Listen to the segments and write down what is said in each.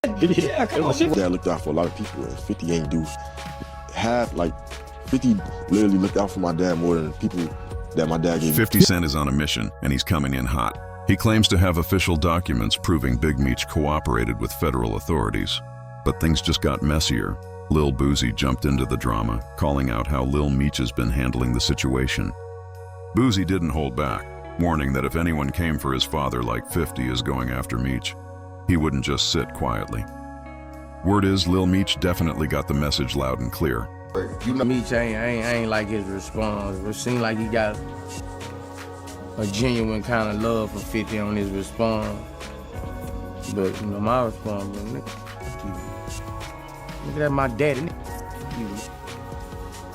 Yeah, come on. Dad looked out for a lot of people, and 50 ain't do half. Like 50 literally looked out for my dad more than people that my dad gave me. 50 Cent is on a mission, and he's coming in hot. He claims to have official documents proving Big Meech cooperated with federal authorities. But things just got messier. Lil Boosie jumped into the drama, calling out how Lil Meech has been handling the situation. Boosie didn't hold back, warning that if anyone came for his father like 50 is going after Meech, he wouldn't just sit quietly. Word is Lil Meech definitely got the message loud and clear. You know, Meech ain't like his response. It seemed like he got a genuine kind of love for 50 on his response. But you know, my response was, look at that, my daddy.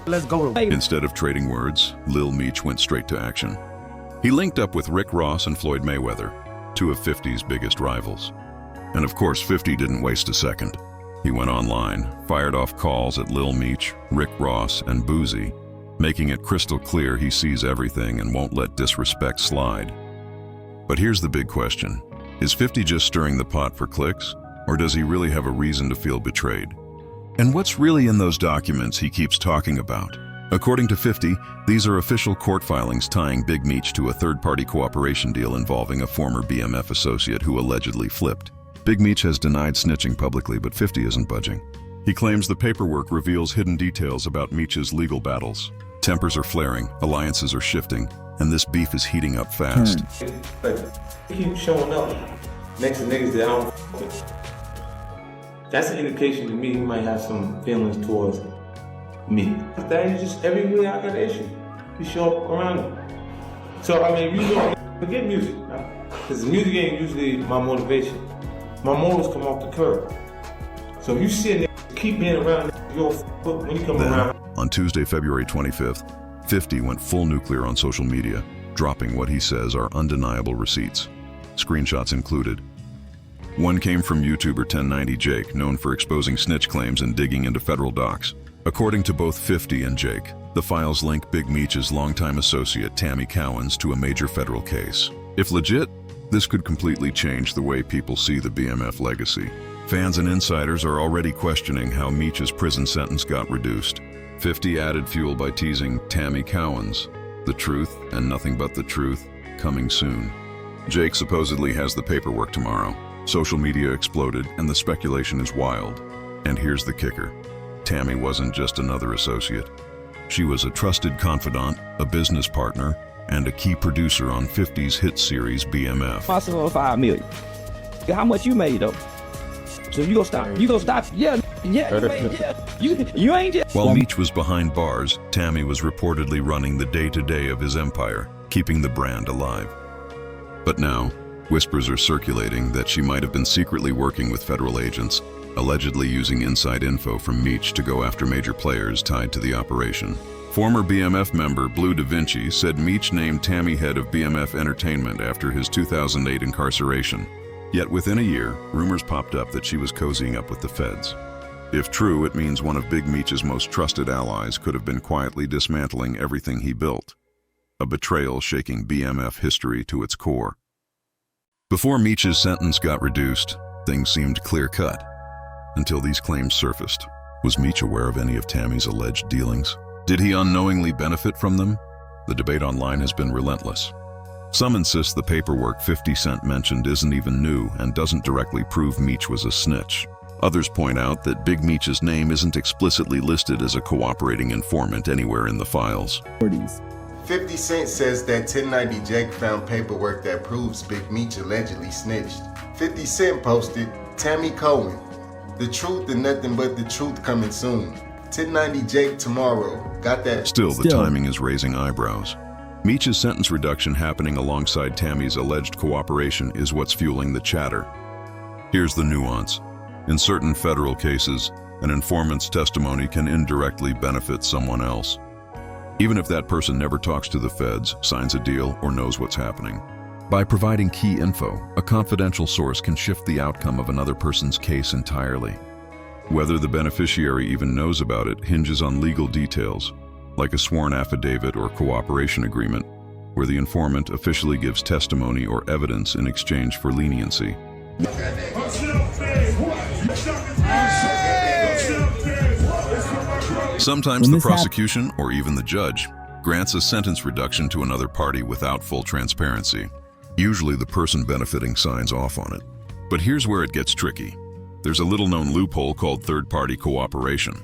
Let's go. Instead of trading words, Lil Meech went straight to action. He linked up with Rick Ross and Floyd Mayweather, two of 50's biggest rivals. And of course, 50 didn't waste a second. He went online, fired off calls at Lil Meech, Rick Ross, and Boosie, making it crystal clear he sees everything and won't let disrespect slide. But here's the big question. Is 50 just stirring the pot for clicks, or does he really have a reason to feel betrayed? And what's really in those documents he keeps talking about? According to 50, these are official court filings tying Big Meech to a third-party cooperation deal involving a former BMF associate who allegedly flipped. Big Meech has denied snitching publicly, but 50 isn't budging. He claims the paperwork reveals hidden details about Meech's legal battles. Tempers are flaring, alliances are shifting, and this beef is heating up fast. Keep showing up next to niggas that I don't f with. That's an indication to me he might have some feelings towards me. That is just everywhere I got an issue. You show up around him. So I mean, you don't forget music, because music ain't usually my motivation. My morals come off the curb. So if you see a nigga keep being around, you'll f when you come Then, around. On Tuesday, February 25th, 50 went full nuclear on social media, dropping what he says are undeniable receipts. Screenshots included. One came from YouTuber 1090 Jake, known for exposing snitch claims and digging into federal docs. According to both 50 and Jake, the files link Big Meech's longtime associate Tammy Cowens to a major federal case. If legit, this could completely change the way people see the BMF legacy. Fans and insiders are already questioning how Meech's prison sentence got reduced. 50 added fuel by teasing Tammy Cowens, the truth and nothing but the truth, coming soon. Jake supposedly has the paperwork tomorrow. Social media exploded and the speculation is wild. And here's the kicker. Tammy wasn't just another associate. She was a trusted confidant, a business partner, and a key producer on 50's hit series BMF. Possible $5 million. How much you made though? So you gonna stop? You gonna stop? Yeah, you ain't, you ain't just. While Meech was behind bars, Tammy was reportedly running the day-to-day of his empire, keeping the brand alive. But now, whispers are circulating that she might have been secretly working with federal agents, allegedly using inside info from Meech to go after major players tied to the operation. Former BMF member Blue Da Vinci said Meech named Tammy head of BMF Entertainment after his 2008 incarceration. Yet within a year, rumors popped up that she was cozying up with the feds. If true, it means one of Big Meech's most trusted allies could have been quietly dismantling everything he built. A betrayal shaking BMF history to its core. Before Meech's sentence got reduced, things seemed clear-cut. Until these claims surfaced. Was Meech aware of any of Tammy's alleged dealings? Did he unknowingly benefit from them? The debate online has been relentless. Some insist the paperwork 50 Cent mentioned isn't even new and doesn't directly prove Meech was a snitch. Others point out that Big Meech's name isn't explicitly listed as a cooperating informant anywhere in the files. 50 Cent says that 1090 Jake found paperwork that proves Big Meech allegedly snitched. 50 Cent posted, Tammy Cohen, the truth and nothing but the truth coming soon. 1090 Jake tomorrow. Got that? Still, the timing is raising eyebrows. Meech's sentence reduction happening alongside Tammy's alleged cooperation is what's fueling the chatter. Here's the nuance. In certain federal cases, an informant's testimony can indirectly benefit someone else. Even if that person never talks to the feds, signs a deal, or knows what's happening. By providing key info, a confidential source can shift the outcome of another person's case entirely. Whether the beneficiary even knows about it hinges on legal details, like a sworn affidavit or cooperation agreement, where the informant officially gives testimony or evidence in exchange for leniency. Sometimes When the this hap- prosecution, or even the judge, grants a sentence reduction to another party without full transparency. Usually the person benefiting signs off on it. But here's where it gets tricky. There's a little-known loophole called third-party cooperation.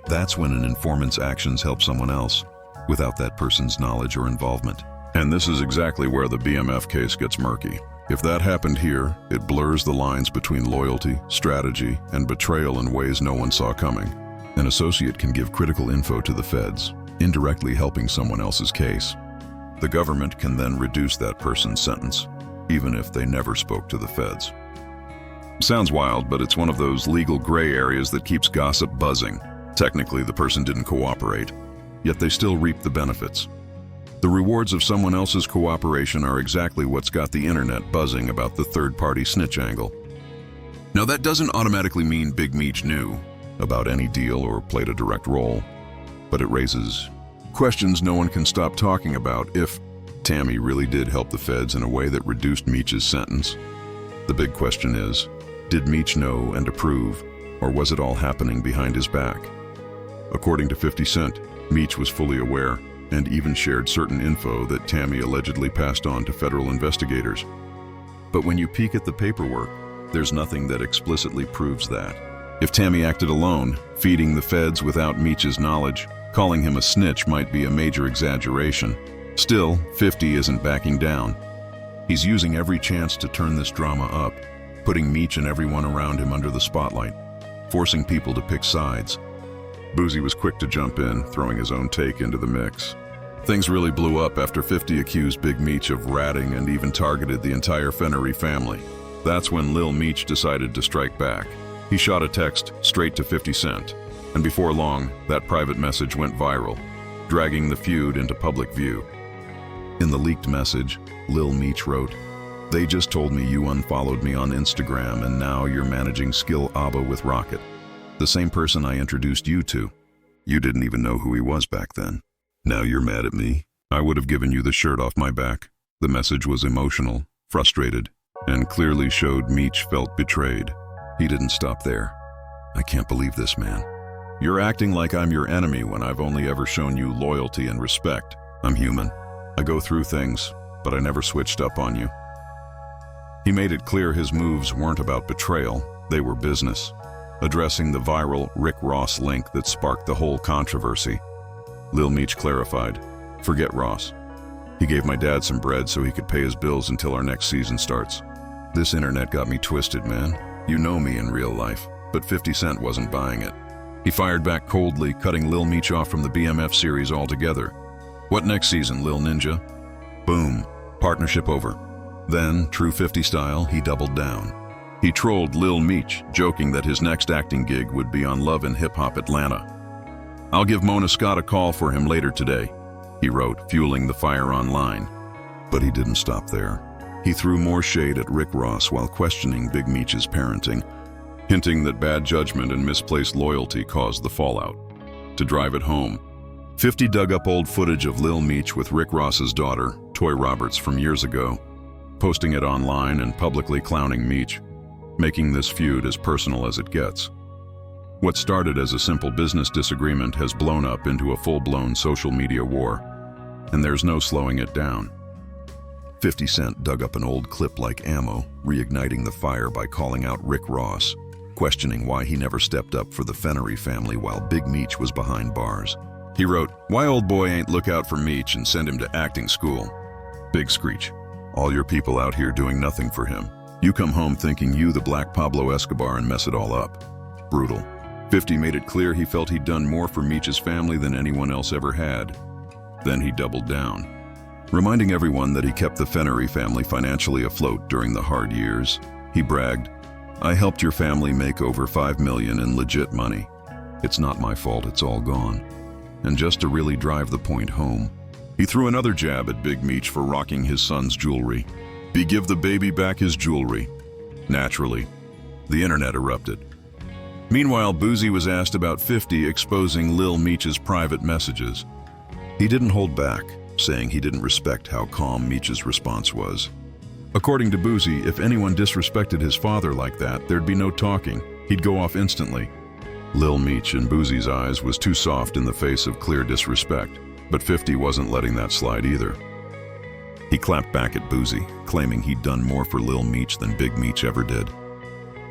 That's when an informant's actions help someone else, without that person's knowledge or involvement. And this is exactly where the BMF case gets murky. If that happened here, it blurs the lines between loyalty, strategy, and betrayal in ways no one saw coming. An associate can give critical info to the feds, indirectly helping someone else's case. The government can then reduce that person's sentence, even if they never spoke to the feds. Sounds wild, but it's one of those legal gray areas that keeps gossip buzzing. Technically, the person didn't cooperate, yet they still reap the benefits. The rewards of someone else's cooperation are exactly what's got the internet buzzing about the third-party snitch angle. Now, that doesn't automatically mean Big Meech knew about any deal or played a direct role, but it raises questions no one can stop talking about. If Tammy really did help the feds in a way that reduced Meech's sentence, the big question is, did Meech know and approve, or was it all happening behind his back? According to 50 Cent, Meech was fully aware and even shared certain info that Tammy allegedly passed on to federal investigators. But when you peek at the paperwork, there's nothing that explicitly proves that. If Tammy acted alone, feeding the feds without Meech's knowledge, calling him a snitch might be a major exaggeration. Still, 50 isn't backing down. He's using every chance to turn this drama up, putting Meech and everyone around him under the spotlight, forcing people to pick sides. Boosie was quick to jump in, throwing his own take into the mix. Things really blew up after 50 accused Big Meech of ratting and even targeted the entire Fennery family. That's when Lil Meech decided to strike back. He shot a text straight to 50 Cent, and before long, that private message went viral, dragging the feud into public view. In the leaked message, Lil Meech wrote, "They just told me you unfollowed me on Instagram and now you're managing Skill Abba with Rocket. The same person I introduced you to. You didn't even know who he was back then. Now you're mad at me? I would have given you the shirt off my back." The message was emotional, frustrated, and clearly showed Meech felt betrayed. He didn't stop there. "I can't believe this, man. You're acting like I'm your enemy when I've only ever shown you loyalty and respect. I'm human. I go through things, but I never switched up on you." He made it clear his moves weren't about betrayal, they were business, addressing the viral Rick Ross link that sparked the whole controversy. Lil Meech clarified, "Forget Ross. He gave my dad some bread so he could pay his bills until our next season starts. This internet got me twisted, man. You know me in real life." But 50 Cent wasn't buying it. He fired back coldly, cutting Lil Meech off from the BMF series altogether. "What next season, Lil Ninja?" Boom, partnership over. Then, true 50 style, he doubled down. He trolled Lil Meech, joking that his next acting gig would be on Love and Hip Hop Atlanta. "I'll give Mona Scott a call for him later today," he wrote, fueling the fire online. But he didn't stop there. He threw more shade at Rick Ross while questioning Big Meech's parenting, hinting that bad judgment and misplaced loyalty caused the fallout. To drive it home, 50 dug up old footage of Lil Meech with Rick Ross's daughter, Toy Roberts, from years ago, posting it online and publicly clowning Meech, making this feud as personal as it gets. What started as a simple business disagreement has blown up into a full-blown social media war, and there's no slowing it down. 50 Cent dug up an old clip like ammo, reigniting the fire by calling out Rick Ross, questioning why he never stepped up for the Fennery family while Big Meech was behind bars. He wrote, "Why old boy ain't look out for Meech and send him to acting school? Big screech. All your people out here doing nothing for him. You come home thinking you the Black Pablo Escobar and mess it all up." Brutal. 50 made it clear he felt he'd done more for Meech's family than anyone else ever had. Then he doubled down, reminding everyone that he kept the Fennery family financially afloat during the hard years. He bragged, "I helped your family make over $5 million in legit money. It's not my fault it's all gone." And just to really drive the point home, he threw another jab at Big Meech for rocking his son's jewelry. Give the baby back his jewelry. Naturally, the internet erupted. Meanwhile, Boosie was asked about 50 exposing Lil Meech's private messages. He didn't hold back, saying he didn't respect how calm Meech's response was. According to Boosie, if anyone disrespected his father like that, there'd be no talking. He'd go off instantly. Lil Meech in Boosie's eyes was too soft in the face of clear disrespect, but 50 wasn't letting that slide either. He clapped back at Boosie, claiming he'd done more for Lil Meech than Big Meech ever did.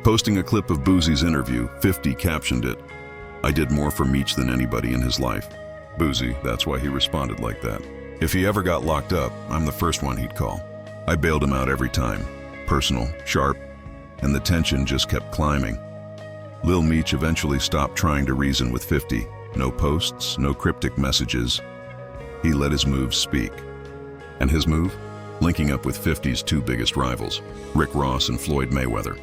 Posting a clip of Boosie's interview, 50 captioned it, "I did more for Meech than anybody in his life." Boosie, that's why he responded like that. If he ever got locked up, I'm the first one he'd call. I bailed him out every time. Personal, sharp, and the tension just kept climbing. Lil Meech eventually stopped trying to reason with 50. No posts, no cryptic messages. He let his moves speak. And his move? Linking up with 50's two biggest rivals, Rick Ross and Floyd Mayweather.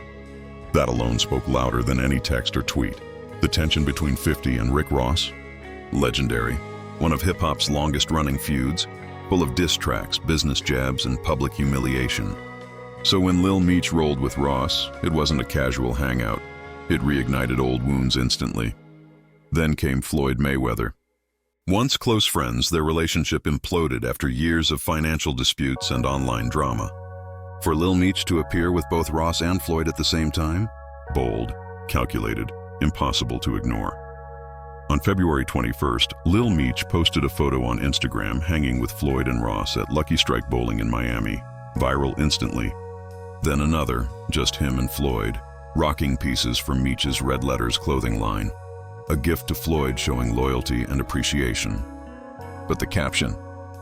That alone spoke louder than any text or tweet. The tension between 50 and Rick Ross? Legendary. One of hip-hop's longest-running feuds, full of diss tracks, business jabs, and public humiliation. So when Lil Meech rolled with Ross, it wasn't a casual hangout. It reignited old wounds instantly. Then came Floyd Mayweather. Once close friends, their relationship imploded after years of financial disputes and online drama. For Lil Meech to appear with both Ross and Floyd at the same time? Bold, calculated, impossible to ignore. On February 21st, Lil Meech posted a photo on Instagram hanging with Floyd and Ross at Lucky Strike Bowling in Miami. Viral instantly. Then another, just him and Floyd, rocking pieces from Meech's Red Letters clothing line. A gift to Floyd showing loyalty and appreciation. But the caption,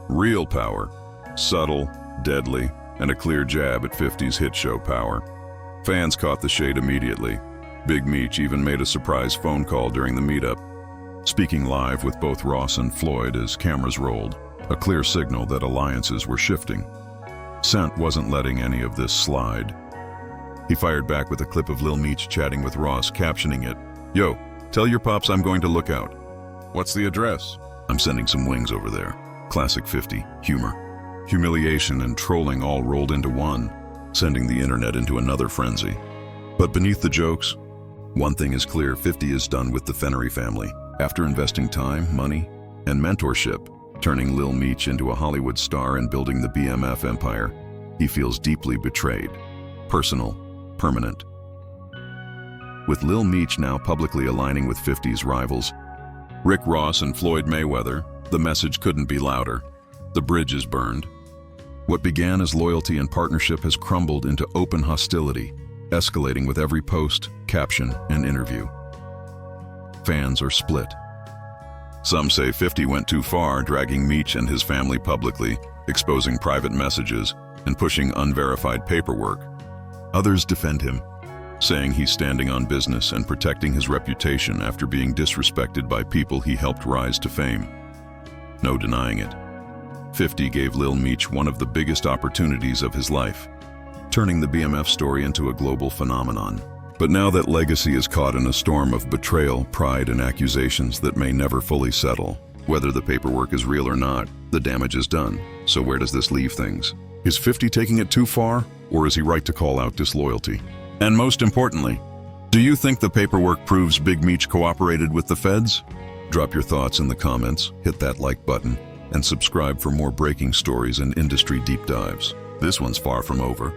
real power, subtle, deadly, and a clear jab at 50's hit show power. Fans caught the shade immediately. Big Meech even made a surprise phone call during the meetup, speaking live with both Ross and Floyd as cameras rolled, a clear signal that alliances were shifting. Cent wasn't letting any of this slide. He fired back with a clip of Lil Meech chatting with Ross, captioning it, "Yo, tell your pops I'm going to look out." "What's the address?" "I'm sending some wings over there." Classic 50, humor. Humiliation and trolling all rolled into one, sending the internet into another frenzy. But beneath the jokes, one thing is clear, 50 is done with the Fennery family. After investing time, money, and mentorship, turning Lil Meech into a Hollywood star and building the BMF empire, he feels deeply betrayed. Personal, permanent. With Lil Meech now publicly aligning with 50's rivals, Rick Ross and Floyd Mayweather, the message couldn't be louder. The bridge is burned. What began as loyalty and partnership has crumbled into open hostility, escalating with every post, caption, and interview. Fans are split. Some say 50 went too far, dragging Meech and his family publicly, exposing private messages, and pushing unverified paperwork. Others defend him, saying he's standing on business and protecting his reputation after being disrespected by people he helped rise to fame. No denying it. 50 gave Lil Meech one of the biggest opportunities of his life, turning the BMF story into a global phenomenon. But now that legacy is caught in a storm of betrayal, pride, and accusations that may never fully settle. Whether the paperwork is real or not, the damage is done. So where does this leave things? Is 50 taking it too far, or is he right to call out disloyalty? And most importantly, do you think the paperwork proves Big Meech cooperated with the feds? Drop your thoughts in the comments, hit that like button, and subscribe for more breaking stories and industry deep dives. This one's far from over.